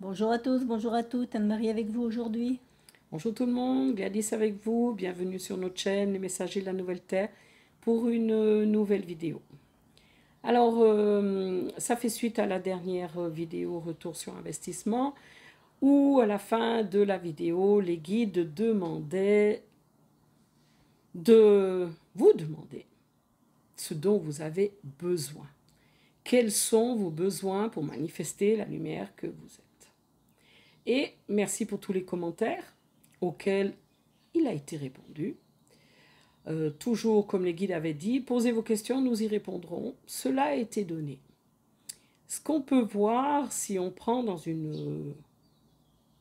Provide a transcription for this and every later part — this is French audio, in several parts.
Bonjour à tous, bonjour à toutes, Anne-Marie avec vous aujourd'hui. Bonjour tout le monde, Gladys avec vous, bienvenue sur notre chaîne Les Messagers de la Nouvelle Terre pour une nouvelle vidéo. Alors, ça fait suite à la dernière vidéo Retour sur investissement où à la fin de la vidéo, les guides demandaient de vous demander ce dont vous avez besoin. Quels sont vos besoins pour manifester la lumière que vous êtes? Et merci pour tous les commentaires auxquels il a été répondu. Toujours comme les guides avaient dit, posez vos questions, nous y répondrons. Cela a été donné. Ce qu'on peut voir, si on prend dans une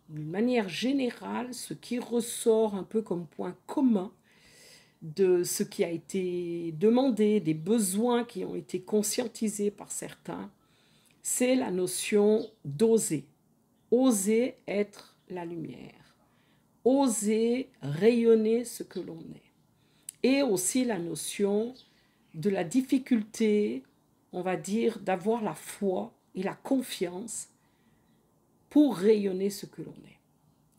manière générale, ce qui ressort un peu comme point commun de ce qui a été demandé, des besoins qui ont été conscientisés par certains, c'est la notion d'oser. Oser être la lumière. Oser rayonner ce que l'on est. Et aussi la notion de la difficulté, on va dire, d'avoir la foi et la confiance pour rayonner ce que l'on est.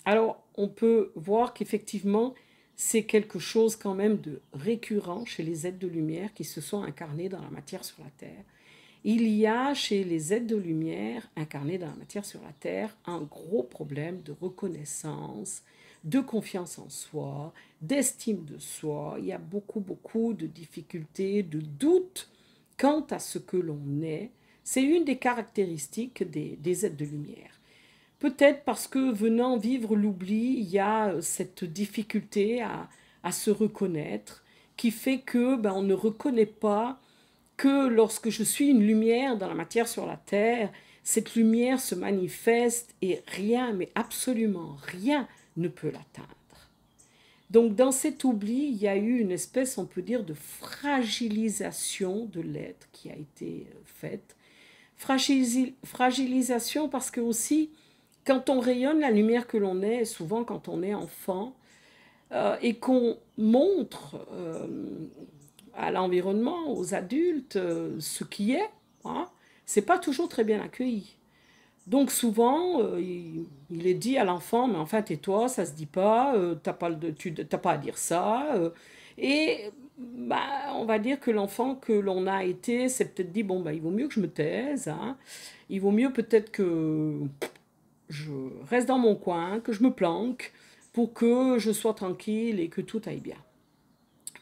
Alors, on peut voir qu'effectivement, c'est quelque chose quand même de récurrent chez les êtres de lumière qui se sont incarnés dans la matière sur la Terre. Il y a chez les êtres de lumière incarnés dans la matière sur la Terre un gros problème de reconnaissance, de confiance en soi, d'estime de soi. Il y a beaucoup de difficultés, de doutes quant à ce que l'on est. C'est une des caractéristiques des êtres de lumière. Peut-être parce que venant vivre l'oubli, il y a cette difficulté à se reconnaître qui fait que on ne reconnaît pas que lorsque je suis une lumière dans la matière sur la terre, cette lumière se manifeste et rien, mais absolument rien ne peut l'atteindre. Donc dans cet oubli, il y a eu une espèce, on peut dire, de fragilisation de l'être qui a été faite. Fragilisation parce que aussi, quand on rayonne la lumière que l'on est, souvent quand on est enfant, et qu'on montre à l'environnement, aux adultes, ce qui est, hein, c'est pas toujours très bien accueilli. Donc souvent, il est dit à l'enfant, mais enfin tais-toi, ça se dit pas, tu n'as pas à dire ça. Et on va dire que l'enfant que l'on a été, c'est peut-être dit, bon, il vaut mieux que je me taise, hein. Il vaut mieux peut-être que je reste dans mon coin, que je me planque, pour que je sois tranquille et que tout aille bien.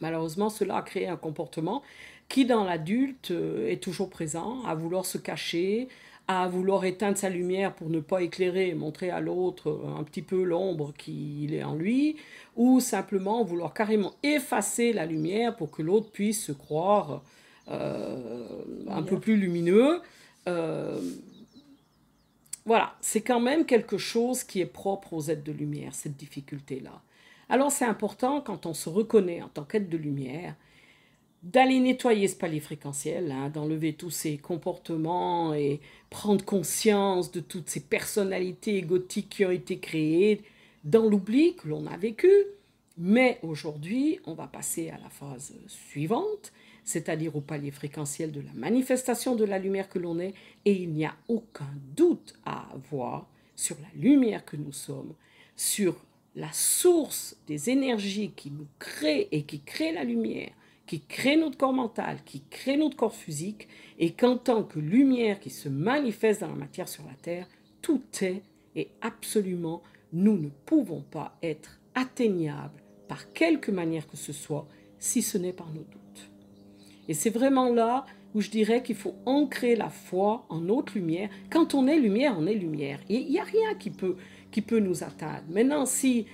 Malheureusement, cela a créé un comportement qui, dans l'adulte, est toujours présent, à vouloir se cacher, à vouloir éteindre sa lumière pour ne pas éclairer et montrer à l'autre un petit peu l'ombre qu'il est en lui, ou simplement vouloir carrément effacer la lumière pour que l'autre puisse se croire un peu Meilleur. plus lumineux. Euh, voilà, c'est quand même quelque chose qui est propre aux êtres de lumière, cette difficulté-là. Alors c'est important, quand on se reconnaît en tant qu'être de lumière, d'aller nettoyer ce palier fréquentiel, hein, d'enlever tous ces comportements et prendre conscience de toutes ces personnalités égotiques qui ont été créées dans l'oubli que l'on a vécu. Mais aujourd'hui, on va passer à la phase suivante, c'est-à-dire au palier fréquentiel de la manifestation de la lumière que l'on est, et il n'y a aucun doute à avoir sur la lumière que nous sommes, sur la source des énergies qui nous créent et qui créent la lumière, qui crée notre corps mental, qui crée notre corps physique, et qu'en tant que lumière qui se manifeste dans la matière sur la Terre, tout est et absolument, nous ne pouvons pas être atteignables par quelque manière que ce soit, si ce n'est par nos doutes. Et c'est vraiment là où je dirais qu'il faut ancrer la foi en notre lumière. Quand on est lumière, on est lumière. Et il n'y a rien qui peut nous atteindre. Maintenant, si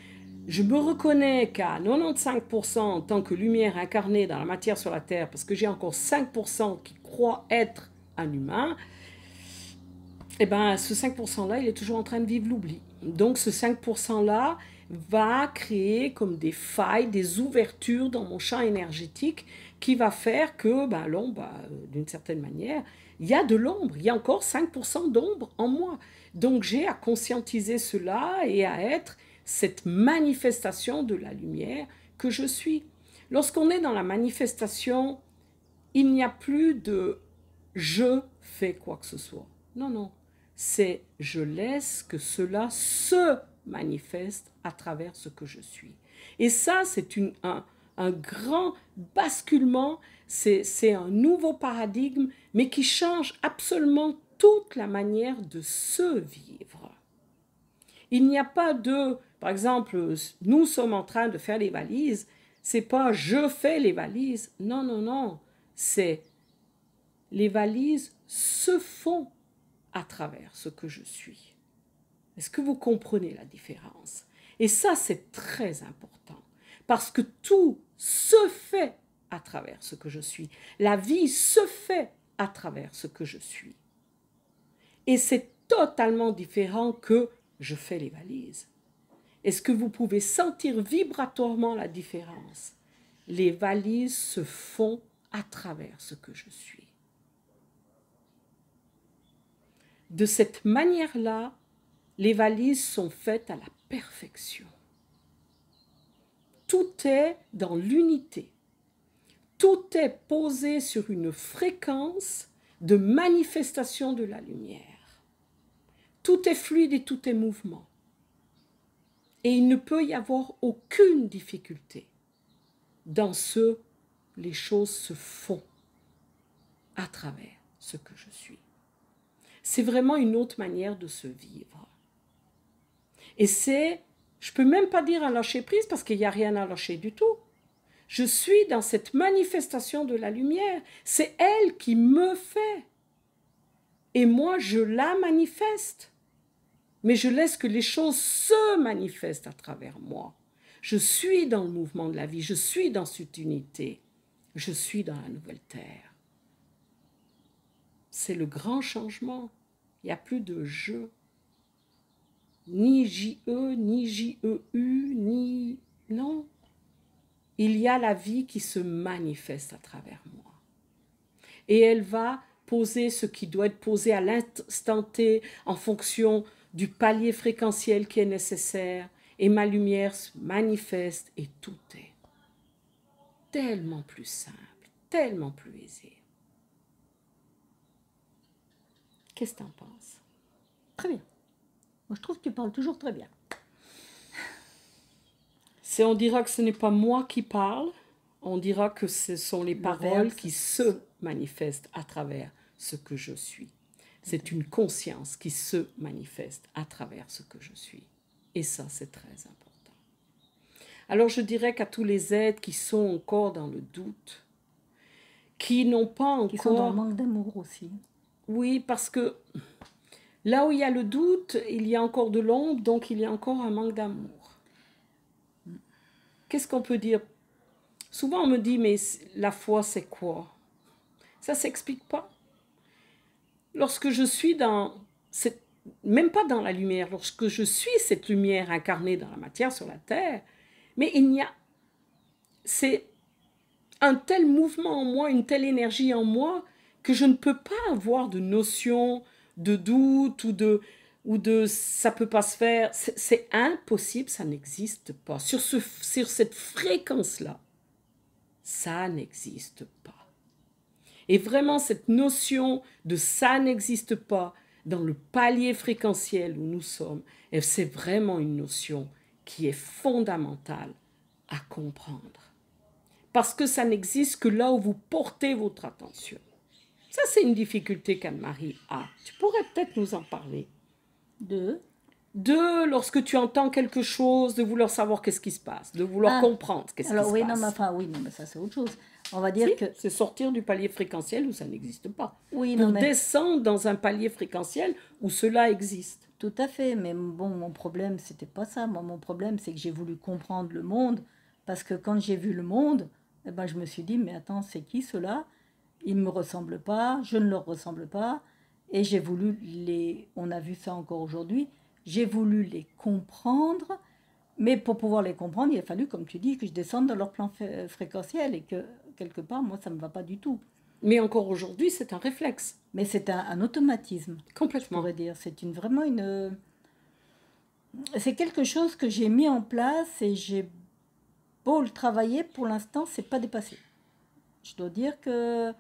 je me reconnais qu'à 95% en tant que lumière incarnée dans la matière sur la Terre, parce que j'ai encore 5% qui croient être un humain, et ce 5%-là, il est toujours en train de vivre l'oubli. Donc ce 5%-là va créer comme des failles, des ouvertures dans mon champ énergétique qui va faire que l'ombre, d'une certaine manière, il y a de l'ombre, il y a encore 5% d'ombre en moi. Donc j'ai à conscientiser cela et à être cette manifestation de la lumière que je suis. Lorsqu'on est dans la manifestation, il n'y a plus de je fais quoi que ce soit. Non, non. c'est je laisse que cela se manifeste à travers ce que je suis. Et ça, c'est un grand basculement, c'est un nouveau paradigme, mais qui change absolument toute la manière de se vivre. Il n'y a pas de, par exemple, nous sommes en train de faire les valises, c'est pas je fais les valises, non, non, non, c'est les valises se font à travers ce que je suis. Est-ce que vous comprenez la différence? Et ça, c'est très important, parce que tout se fait à travers ce que je suis. La vie se fait à travers ce que je suis. Et c'est totalement différent que je fais les valises. Est-ce que vous pouvez sentir vibratoirement la différence? Les valises se font à travers ce que je suis. De cette manière-là, les valises sont faites à la perfection. Tout est dans l'unité. Tout est posé sur une fréquence de manifestation de la lumière. Tout est fluide et tout est mouvement. Et il ne peut y avoir aucune difficulté. Dans ce, les choses se font à travers ce que je suis. C'est vraiment une autre manière de se vivre. Et c'est, je ne peux même pas dire un lâcher prise parce qu'il n'y a rien à lâcher du tout. Je suis dans cette manifestation de la lumière. C'est elle qui me fait. Et moi, je la manifeste. Mais je laisse que les choses se manifestent à travers moi. Je suis dans le mouvement de la vie. Je suis dans cette unité. Je suis dans la nouvelle terre. C'est le grand changement. Il n'y a plus de je. Ni J-E, ni J-E-U, ni... Non. Il y a la vie qui se manifeste à travers moi. Et elle va poser ce qui doit être posé à l'instant T en fonction du palier fréquentiel qui est nécessaire. Et ma lumière se manifeste et tout est tellement plus simple, tellement plus aisé. Qu'est-ce que tu en penses? Très bien. Moi, je trouve que tu parles toujours très bien. On dira que ce n'est pas moi qui parle, on dira que ce sont les paroles qui se manifestent à travers ce que je suis. C'est une conscience qui se manifeste à travers ce que je suis. Et ça, c'est très important. Alors, je dirais qu'à tous les êtres qui sont encore dans le doute, qui n'ont pas encore... Qui sont dans le manque d'amour aussi. Oui, parce que là où il y a le doute, il y a encore de l'ombre, donc il y a encore un manque d'amour. Qu'est-ce qu'on peut dire? Souvent, on me dit, mais la foi, c'est quoi? Ça ne s'explique pas. Lorsque je suis même pas dans la lumière, lorsque je suis cette lumière incarnée dans la matière sur la terre, mais c'est un tel mouvement en moi, une telle énergie en moi, que je ne peux pas avoir de notion de doute ou de ça peut pas se faire. C'est impossible, ça n'existe pas. Sur cette fréquence-là, ça n'existe pas. Et vraiment, cette notion de ça n'existe pas dans le palier fréquentiel où nous sommes, c'est vraiment une notion qui est fondamentale à comprendre. Parce que ça n'existe que là où vous portez votre attention. Ça, c'est une difficulté qu'Anne-Marie a. Tu pourrais peut-être nous en parler. Lorsque tu entends quelque chose, de vouloir savoir qu'est-ce qui se passe, de vouloir comprendre qu'est-ce qui se passe. Oui, mais ça c'est autre chose. On va dire que c'est sortir du palier fréquentiel où ça n'existe pas. Oui, pour descendre dans un palier fréquentiel où cela existe. Tout à fait, mais bon, mon problème, c'était pas ça. Moi, mon problème, c'est que j'ai voulu comprendre le monde, parce que quand j'ai vu le monde, eh ben, je me suis dit, mais attends, c'est qui ceux-là? Ils ne me ressemblent pas, je ne leur ressemble pas, et j'ai voulu on a vu ça encore aujourd'hui, j'ai voulu les comprendre, mais pour pouvoir les comprendre, il a fallu, comme tu dis, que je descende dans leur plan fréquentiel, et que, quelque part, moi, ça ne me va pas du tout. Mais encore aujourd'hui, c'est un réflexe. Mais c'est un automatisme. Complètement. Je pourrais dire. C'est vraiment une... C'est quelque chose que j'ai mis en place et j'ai beau le travailler, pour l'instant, c'est pas dépassé. Je dois dire que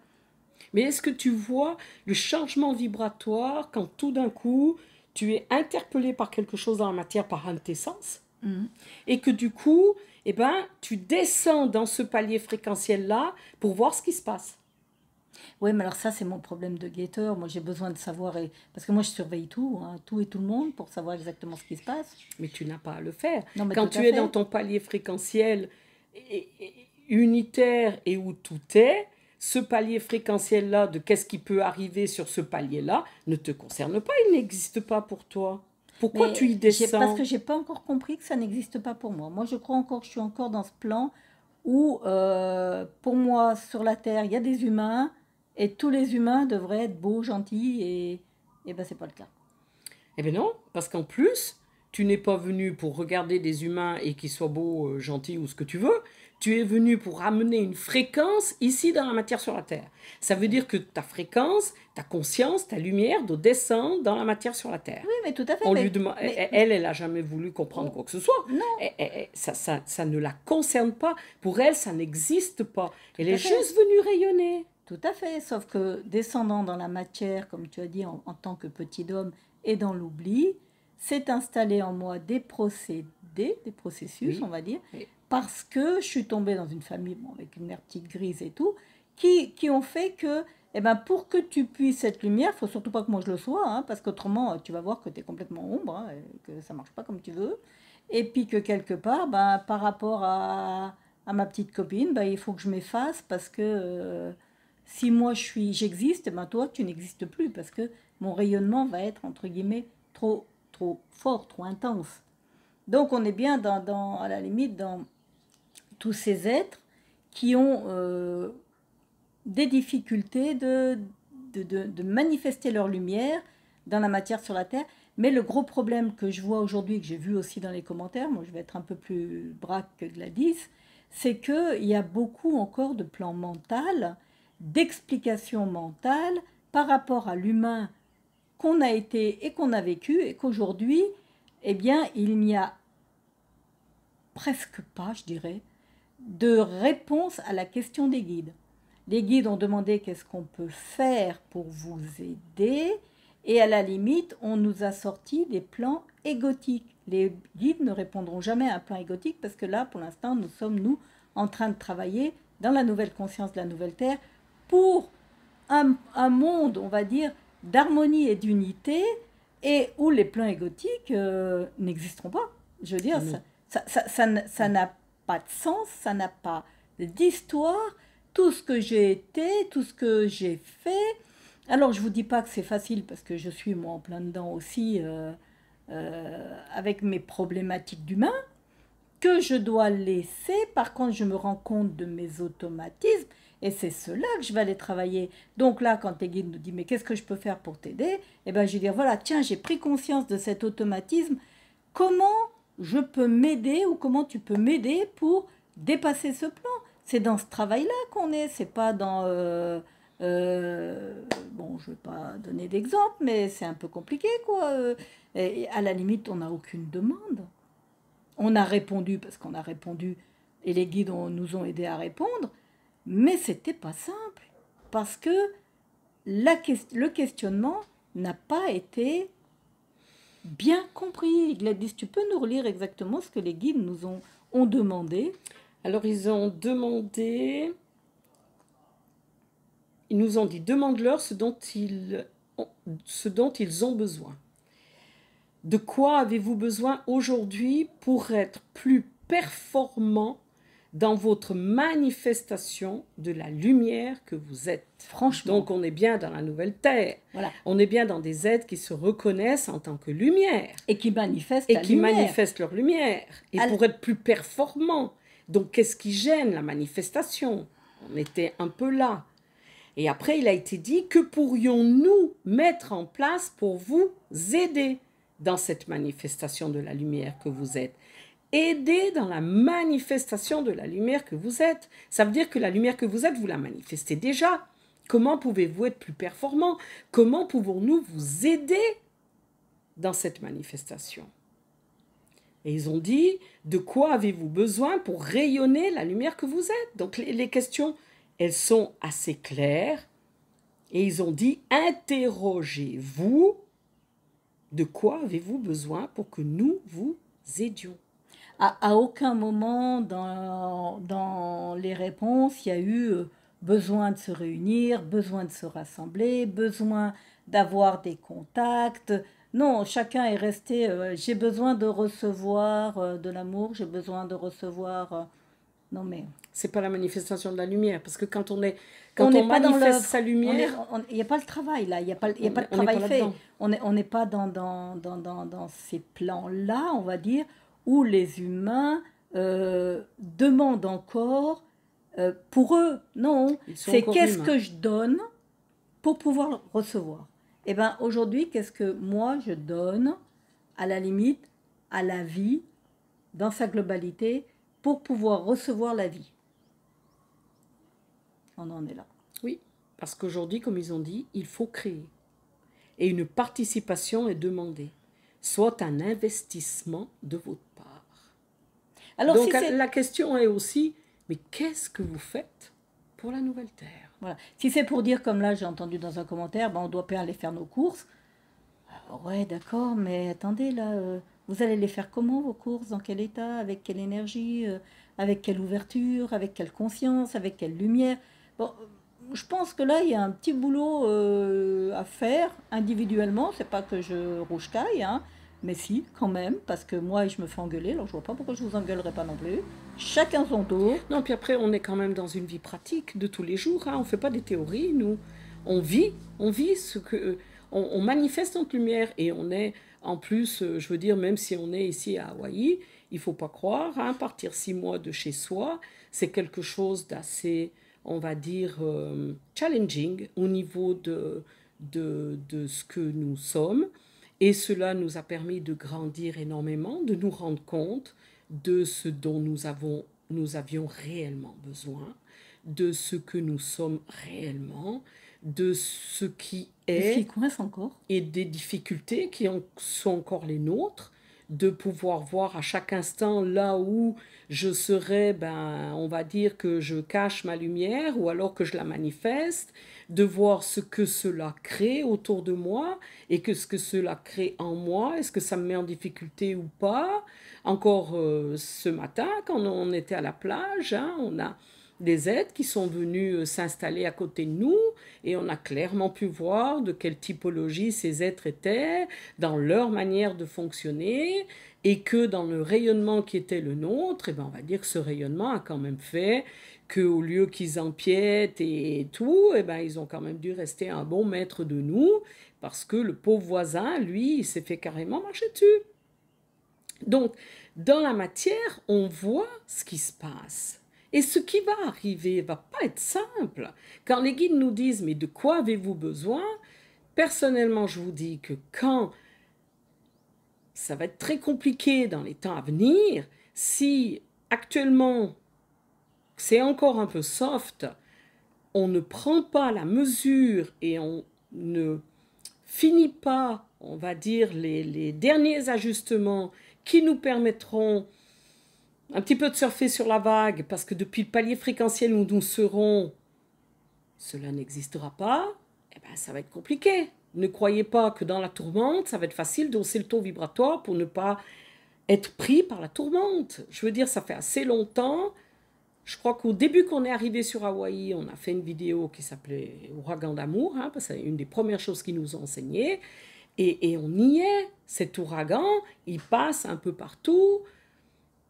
Mais est-ce que tu vois le changement vibratoire quand tout d'un coup, tu es interpellé par quelque chose dans la matière, par un de tes sens, Mhm. et que du coup, eh ben, tu descends dans ce palier fréquentiel-là pour voir ce qui se passe. Oui, mais alors ça, c'est mon problème de guetteur. Moi, j'ai besoin de savoir, parce que moi, je surveille tout, hein, tout et tout le monde, pour savoir exactement ce qui se passe. Mais tu n'as pas à le faire. Non, mais Quand tout à tu es dans fait. ton palier fréquentiel unitaire et où tout est, ce palier fréquentiel-là, de qu'est-ce qui peut arriver sur ce palier-là, ne te concerne pas, il n'existe pas pour toi. Pourquoi tu y Parce que descends? j'ai pas encore compris que ça n'existe pas pour moi. Moi, je crois encore que je suis encore dans ce plan où, pour moi, sur la Terre, il y a des humains et tous les humains devraient être beaux, gentils et ben c'est pas le cas. Eh bien non, parce qu'en plus, tu n'es pas venu pour regarder des humains et qu'ils soient beaux, gentils ou ce que tu veux. Tu es venu pour ramener une fréquence ici dans la matière sur la Terre. Ça veut dire que ta fréquence, ta conscience, ta lumière doit descendre dans la matière sur la Terre. Oui, mais tout à fait. On lui demande, elle a jamais voulu comprendre quoi que ce soit. Non, Ça ne la concerne pas. Pour elle, ça n'existe pas. Elle tout est à fait. juste venue rayonner. Tout à fait. Sauf que descendant dans la matière, comme tu as dit, en tant que petit homme et dans l'oubli, s'est installé en moi des procédés, des processus, Oui, on va dire, oui. parce que je suis tombée dans une famille, bon, avec une mère petite grise et tout, qui ont fait que, eh ben, pour que tu puisses cette lumière, il faut surtout pas que moi je le sois, hein, parce qu'autrement, tu vas voir que tu es complètement ombre, hein, et que ça marche pas comme tu veux. Et puis que quelque part, ben, par rapport à ma petite copine, ben, il faut que je m'efface parce que si moi j'existe, ben toi tu n'existes plus parce que mon rayonnement va être entre guillemets trop fort, trop intense. Donc on est bien à la limite dans tous ces êtres qui ont des difficultés de manifester leur lumière dans la matière sur la Terre. Mais le gros problème que je vois aujourd'hui, que j'ai vu aussi dans les commentaires, moi je vais être un peu plus braque que Gladys, c'est qu'il y a beaucoup encore de plans mental, d'explications mentales par rapport à l'humain qu'on a été et qu'on a vécu, et qu'aujourd'hui, eh bien, il n'y a presque pas, je dirais, de réponse à la question des guides. Les guides ont demandé qu'est-ce qu'on peut faire pour vous aider, et à la limite, on nous a sorti des plans égotiques. Les guides ne répondront jamais à un plan égotique parce que là, pour l'instant, nous sommes, nous, en train de travailler dans la nouvelle conscience de la nouvelle Terre pour un monde, on va dire, d'harmonie et d'unité, et où les plans égotiques n'existeront pas. Je veux dire, ça n'a pas de sens, ça n'a pas d'histoire. Tout ce que j'ai été, tout ce que j'ai fait. Alors, je ne vous dis pas que c'est facile parce que je suis moi en plein dedans aussi avec mes problématiques d'humain que je dois laisser. Par contre, je me rends compte de mes automatismes et c'est cela que je vais aller travailler. Donc là, quand tes guides nous disent mais qu'est-ce que je peux faire pour t'aider, eh ben, je vais dire voilà, tiens, j'ai pris conscience de cet automatisme. Comment je peux m'aider ou comment tu peux m'aider pour dépasser ce plan? C'est dans ce travail-là qu'on est, c'est pas dans... bon, je ne vais pas donner d'exemple, mais c'est un peu compliqué, quoi. Et à la limite, on n'a aucune demande. On a répondu parce qu'on a répondu et les guides nous ont aidés à répondre, mais c'était pas simple parce que le questionnement n'a pas été bien compris. Gladys, tu peux nous relire exactement ce que les guides ont demandé? Alors ils ont demandé, ils nous ont dit, demande-leur ce dont ils ont besoin. De quoi avez-vous besoin aujourd'hui pour être plus performant dans votre manifestation de la lumière que vous êtes? Franchement. Donc on est bien dans la nouvelle terre. Voilà. On est bien dans des êtres qui se reconnaissent en tant que lumière. Et qui manifestent et qui manifestent leur lumière. Et pour être plus performant. Donc qu'est-ce qui gêne la manifestation? On était un peu là. Et après il a été dit, que pourrions-nous mettre en place pour vous aider dans cette manifestation de la lumière que vous êtes? Aider dans la manifestation de la lumière que vous êtes. Ça veut dire que la lumière que vous êtes, vous la manifestez déjà. Comment pouvez-vous être plus performant? Comment pouvons-nous vous aider dans cette manifestation? Et ils ont dit, de quoi avez-vous besoin pour rayonner la lumière que vous êtes? Donc les questions, elles sont assez claires. Et ils ont dit, interrogez-vous, de quoi avez-vous besoin pour que nous vous aidions? À aucun moment dans les réponses, il y a eu besoin de se réunir, besoin de se rassembler, besoin d'avoir des contacts. Non, chacun est resté, j'ai besoin de recevoir de l'amour, j'ai besoin de recevoir... non mais C'est pas la manifestation de la lumière, parce que quand on on quand n'est on pas dans manifeste l'œuvre. sa lumière, Il n'y a pas le travail là, il n'y a pas, il y a pas de on n'est pas travail fait. là-dedans. On n'est pas dans ces plans-là, on va dire, où les humains demandent encore pour eux. Non, Ils sont c'est encore qu'est-ce humains. que je donne pour pouvoir recevoir. Eh bien aujourd'hui, qu'est-ce que moi je donne à la limite à la vie dans sa globalité pour pouvoir recevoir la vie. On en est là. Oui, parce qu'aujourd'hui, comme ils ont dit, il faut créer. Et une participation est demandée, soit un investissement de votre part. Alors Donc si c'est la question est aussi, mais qu'est-ce que vous faites pour la nouvelle Terre? voilà. Si c'est pour dire, comme là j'ai entendu dans un commentaire, ben, on doit pas aller faire nos courses. Ouais, d'accord, mais attendez, là, vous allez les faire comment vos courses? Dans quel état? Avec quelle énergie? Avec quelle ouverture? Avec quelle conscience? Avec quelle lumière? Bon, je pense que là, il y a un petit boulot à faire individuellement. C'est pas que je rouge-caille, hein, mais si, quand même, parce que moi, je me fais engueuler, alors je vois pas pourquoi je vous engueulerai pas non plus. Chacun son tour. Non, puis après, on est quand même dans une vie pratique de tous les jours. Hein. On ne fait pas des théories, nous. On vit ce que... On manifeste notre lumière et on est, en plus, je veux dire, même si on est ici à Hawaï, il faut pas croire, hein, partir 6 mois de chez soi, c'est quelque chose d'assez, on va dire, challenging au niveau de ce que nous sommes. Et cela nous a permis de grandir énormément, de nous rendre compte de ce dont nous avions réellement besoin, de ce que nous sommes réellement, de ce qui Est-ce est qu'il coince encore? et des difficultés sont encore les nôtres, de pouvoir voir à chaque instant là où je serais, ben, on va dire que je cache ma lumière ou alors que je la manifeste, de voir ce que cela crée autour de moi et que ce que cela crée en moi, est-ce que ça me met en difficulté ou pas. Encore ce matin, quand on était à la plage, hein, on a des êtres qui sont venus s'installer à côté de nous et on a clairement pu voir de quelle typologie ces êtres étaient, dans leur manière de fonctionner, et que dans le rayonnement qui était le nôtre, et ben on va dire que ce rayonnement a quand même fait qu'au lieu qu'ils empiètent et tout, et ben ils ont quand même dû rester un bon maître de nous, parce que le pauvre voisin, lui, il s'est fait carrément marcher dessus. Donc, dans la matière, on voit ce qui se passe. Et ce qui va arriver va pas être simple. Quand les guides nous disent, mais de quoi avez-vous besoin? Personnellement, je vous dis que quand ça va être très compliqué dans les temps à venir, si actuellement c'est encore un peu soft, on ne prend pas la mesure et on ne finit pas, on va dire, les derniers ajustements qui nous permettront un petit peu de surfer sur la vague, parce que depuis le palier fréquentiel où nous serons, cela n'existera pas, eh ben, ça va être compliqué. Ne croyez pas que dans la tourmente, ça va être facile d'hausser le taux vibratoire pour ne pas être pris par la tourmente. Je veux dire, ça fait assez longtemps. Je crois qu'au début qu'on est arrivé sur Hawaï, on a fait une vidéo qui s'appelait Ouragan d'amour, hein, parce que c'est une des premières choses qu'ils nous ont enseigné. Et on y est. Cet ouragan, il passe un peu partout.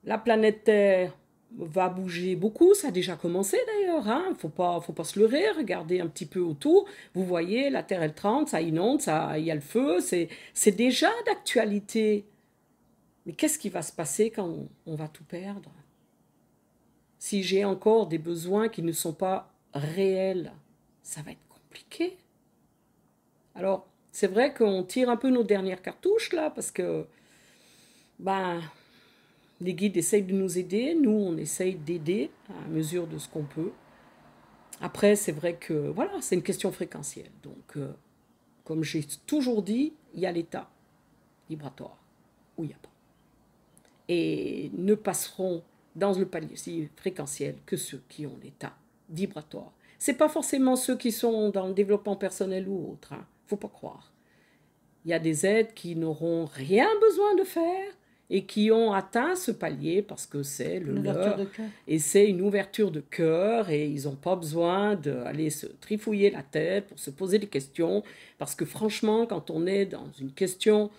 La planète Terre va bouger beaucoup, ça a déjà commencé d'ailleurs, hein. Faut pas se leurrer, regardez un petit peu autour, vous voyez, la Terre elle tremble, ça inonde, il y a le feu, c'est déjà d'actualité. Mais qu'est-ce qui va se passer quand on va tout perdre? Si j'ai encore des besoins qui ne sont pas réels, ça va être compliqué. Alors, c'est vrai qu'on tire un peu nos dernières cartouches là, parce que, ben, les guides essayent de nous aider, nous on essaye d'aider à mesure de ce qu'on peut. Après, c'est vrai que, voilà, c'est une question fréquentielle. Donc, comme j'ai toujours dit, il y a l'état vibratoire ou il n'y a pas. Et ne passeront dans le palier fréquentiel que ceux qui ont l'état vibratoire. C'est pas forcément ceux qui sont dans le développement personnel ou autre, hein. Faut pas croire. Il y a des êtres qui n'auront rien besoin de faire et qui ont atteint ce palier parce que c'est le Une ouverture leur de cœur. et c'est une ouverture de cœur et ils n'ont pas besoin d'aller se trifouiller la tête pour se poser des questions parce que franchement, quand on est dans une question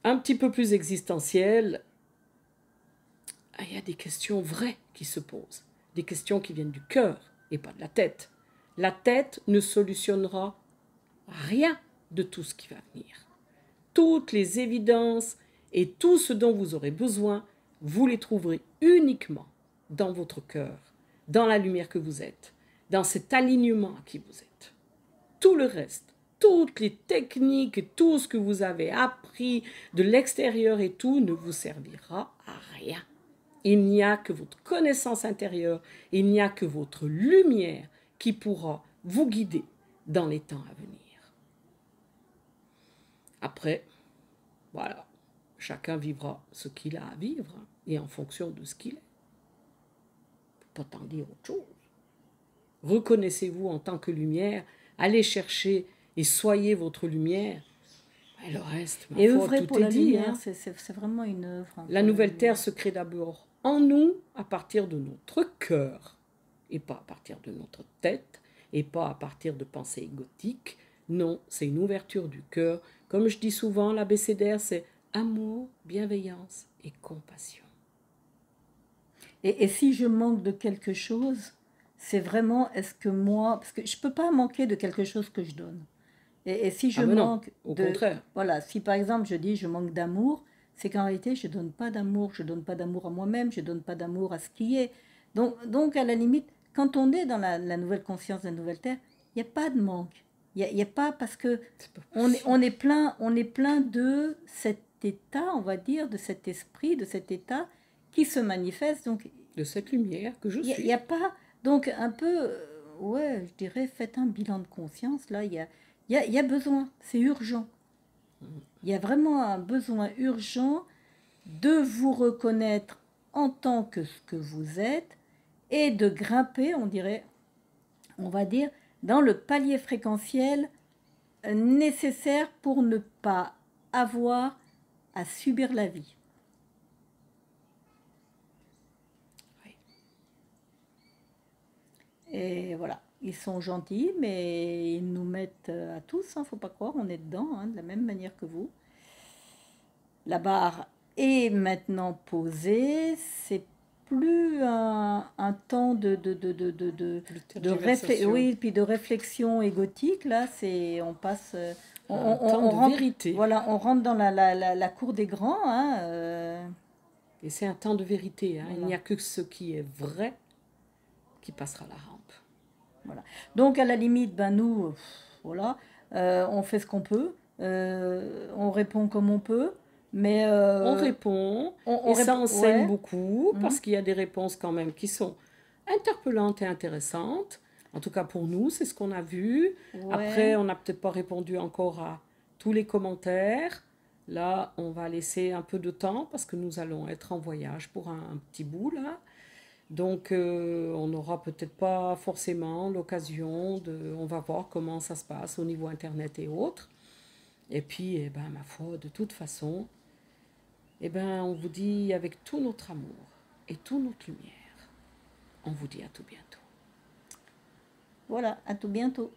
un petit peu plus existentielle, il y a des questions vraies qui se posent, des questions qui viennent du cœur et pas de la tête. La tête ne solutionnera rien de tout ce qui va venir. Toutes les évidences et tout ce dont vous aurez besoin, vous les trouverez uniquement dans votre cœur, dans la lumière que vous êtes, dans cet alignement qui vous êtes. Tout le reste, toutes les techniques, tout ce que vous avez appris de l'extérieur et tout ne vous servira à rien. Il n'y a que votre connaissance intérieure, il n'y a que votre lumière qui pourra vous guider dans les temps à venir. Après, voilà, chacun vivra ce qu'il a à vivre et en fonction de ce qu'il est. Pas tant dire autre chose. Reconnaissez-vous en tant que lumière, allez chercher et soyez votre lumière. Et le reste, ma Et foi, œuvrer tout pour est la dit, lumière, hein. c'est vraiment une œuvre. Hein, La pour nouvelle lumière. terre se crée d'abord en nous, à partir de notre cœur, et pas à partir de notre tête, et pas à partir de pensées égotiques. Non, c'est une ouverture du cœur. Comme je dis souvent, l'abécédaire, c'est amour, bienveillance et compassion. Et si je manque de quelque chose, c'est vraiment, est-ce que moi, parce que je peux pas manquer de quelque chose que je donne. Et si je Ah ben non, manque au de, contraire. voilà, si par exemple je dis je manque d'amour, c'est qu'en réalité je donne pas d'amour, je donne pas d'amour à moi-même, je donne pas d'amour à ce qui est. Donc à la limite, quand on est dans la nouvelle conscience, la nouvelle terre, il n'y a pas de manque. Il y a pas parce que C'est pas on possible. on est plein de cet état, on va dire, de cet esprit, de cet état qui se manifeste. Donc De cette lumière que je il y suis. a pas, donc un peu, ouais, je dirais, faites un bilan de conscience. Là, il y a besoin, c'est urgent. Il y a vraiment un besoin urgent de vous reconnaître en tant que ce que vous êtes et de grimper, on dirait, on va dire, dans le palier fréquentiel nécessaire pour ne pas avoir à subir la vie. Oui. Et voilà, ils sont gentils, mais ils nous mettent à tous, hein, faut pas croire, on est dedans, hein, de la même manière que vous. La barre est maintenant posée, c'est plus un temps tergiversation. oui, puis de réflexion égotique, là, on passe, Un temps on de rentre, vérité. voilà, on rentre dans la cour des grands, hein, Et c'est un temps de vérité, hein. Il voilà. n'y a que ce qui est vrai qui passera la rampe. Voilà. Donc à la limite, ben nous, voilà, on fait ce qu'on peut, on répond comme on peut, mais On répond, on et ça répond, enseigne ouais, beaucoup, mhm, parce qu'il y a des réponses quand même qui sont interpellantes et intéressantes. En tout cas pour nous, c'est ce qu'on a vu. Après, ouais, on n'a peut-être pas répondu encore à tous les commentaires. Là, on va laisser un peu de temps parce que nous allons être en voyage pour un petit bout là. Donc, on n'aura peut-être pas forcément l'occasion de... On va voir comment ça se passe au niveau Internet et autres. Et puis, eh ben, ma foi, de toute façon, eh ben, on vous dit avec tout notre amour et toute notre lumière, on vous dit à tout bientôt. voilà, à tout bientôt.